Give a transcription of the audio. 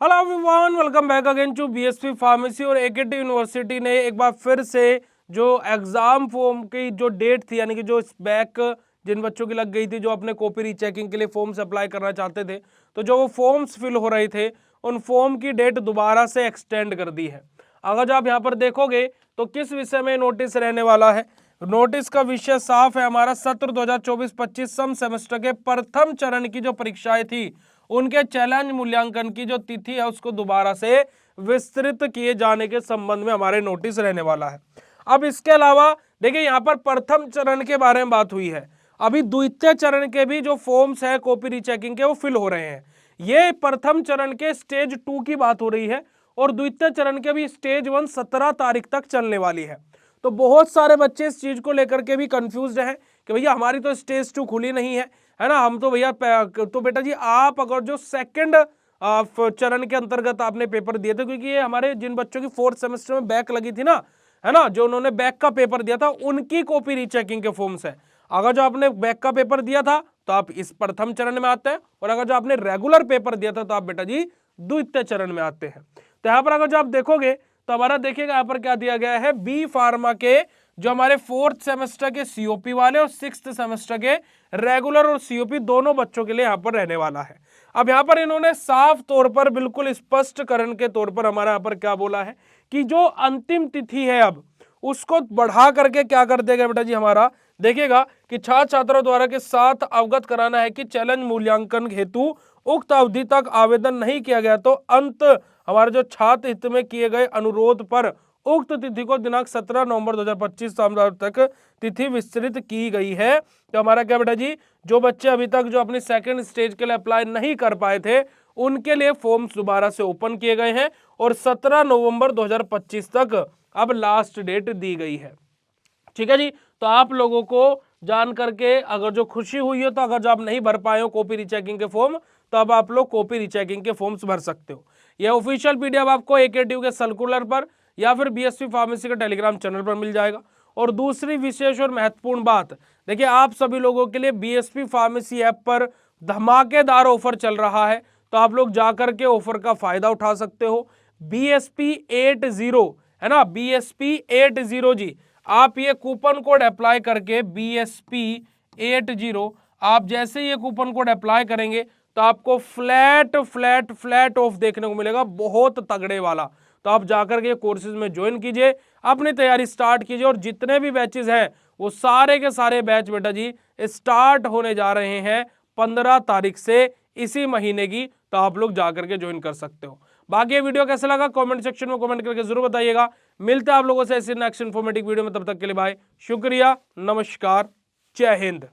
Hello everyone, welcome back again to BSP pharmacy. और AKT university ने एक बार फिर से जो एग्जाम फॉर्म की जो डेट थी, यानी कि जो बैक जिन बच्चों की लग गई थी, जो अपने कॉपी रीचेकिंग के लिए फॉर्म्स अप्लाई करना चाहते थे, तो जो वो फॉर्म्स फिल हो रहे थे उन फॉर्म की डेट दोबारा से एक्सटेंड कर दी है। अगर जो आप यहाँ पर देखोगे तो किस विषय में नोटिस रहने वाला है, नोटिस का विषय साफ है हमारा, सत्र 2024-25 सम सेमेस्टर के प्रथम चरण की जो परीक्षाएं थी उनके चैलेंज मूल्यांकन की जो तिथि है उसको दोबारा से विस्तृत किए जाने के संबंध में हमारे नोटिस रहने वाला है। अब इसके अलावा देखिए यहाँ पर प्रथम चरण के बारे में बात हुई है, अभी द्वितीय चरण के भी जो फॉर्म्स है कॉपी रीचेकिंग के वो फिल हो रहे हैं। ये प्रथम चरण के स्टेज 2 की बात हो रही है और द्वितीय चरण के भी स्टेज 1 17 तारीख तक चलने वाली है। तो बहुत सारे बच्चे इस चीज को लेकर के भी कंफ्यूज हैं कि भैया हमारी तो स्टेज 2 खुली नहीं है ना, हम तो भैया तो बेटा जी आप अगर जो सेकंड चरण के अंतर्गत आपने पेपर दिए थे, क्योंकि ये हमारे जिन बच्चों की 4th सेमेस्टर में बैक लगी थी ना, है ना, जो उन्होंने बैक का पेपर दिया था उनकी कॉपी रीचेकिंग के फॉर्म्स है। अगर जो आपने बैक का पेपर दिया था तो आप इस प्रथम चरण में आते हैं, और अगर जो आपने रेगुलर पेपर दिया था तो आप बेटा जी द्वितीय चरण में आते हैं। तो यहाँ पर अगर जो आप देखोगे तो हमारा देखिएगा यहाँ पर क्या दिया गया है, बी फार्मा के जो हमारे 4th सेमेस्टर के सीओपी वाले और 6th सेमेस्टर के रेगुलर और सीओपी दोनों बच्चों के लिए यहाँ पर रहने वाला है। अब यहाँ पर इन्होंने साफ तौर पर बिल्कुल स्पष्टकरण के तौर पर हमारा यहाँ पर क्या बोला है कि जो अंतिम तिथि है अब उसको बढ़ा करके क्या कर देगा बेटा जी, हमारा देखिएगा कि छात्र छात्रों द्वारा के साथ अवगत कराना है कि चैलेंज मूल्यांकन हेतु उक्त अवधि तक आवेदन नहीं किया गया तो अंत हमारे जो छात्र हित में किए गए अनुरोध पर उक्त तिथि को दिनांक 17 नवंबर 2025 तक तिथि विस्तृत की गई है। तो हमारा क्या बेटा जी, जो बच्चे अभी तक जो अपनी सेकंड स्टेज के लिए अप्लाई नहीं कर पाए थे उनके लिए फॉर्म्स दोबारा से ओपन किए गए हैं और 17 नवंबर 2025 तक अब लास्ट डेट दी गई है। ठीक है जी, तो आप लोगों को जान करके अगर जो खुशी हुई है, तो अगर जो आप नहीं भर पाए हो कॉपी रीचेकिंग के फॉर्म, तो अब आप लोग कॉपी रीचेकिंग के फॉर्म्स भर सकते हो। यह ऑफिशियल पीडीएफ आपको एकेटीयू के सर्कुलर पर या फिर बीएसपी फार्मेसी के टेलीग्राम चैनल पर मिल जाएगा। और दूसरी विशेष और महत्वपूर्ण बात, देखिए आप सभी लोगों के लिए बीएसपी फार्मेसी ऐप पर धमाकेदार ऑफर चल रहा है, तो आप लोग जाकर के ऑफर का फायदा उठा सकते हो। BSP 80 है ना, BSP 80 जी, आप ये कूपन कोड अप्लाई करके BSP 80 आप जैसे ये कूपन कोड अप्लाई करेंगे तो आपको फ्लैट ऑफ देखने को मिलेगा, बहुत तगड़े वाला। तो आप जाकर के कोर्सेज में ज्वाइन कीजिए, अपनी तैयारी स्टार्ट कीजिए, और जितने भी बैचेज हैं वो सारे के सारे बैच बेटा जी स्टार्ट होने जा रहे हैं 15 तारीख से इसी महीने की। तो आप लोग जाकर के ज्वाइन कर सकते हो। बाकी ये वीडियो कैसा लगा कमेंट सेक्शन में कमेंट करके जरूर बताइएगा। मिलते हैं आप लोगों से ऐसे नेक्स्ट इन्फॉर्मेटिव वीडियो में, तब तक के लिए बाय, शुक्रिया, नमस्कार, जय हिंद।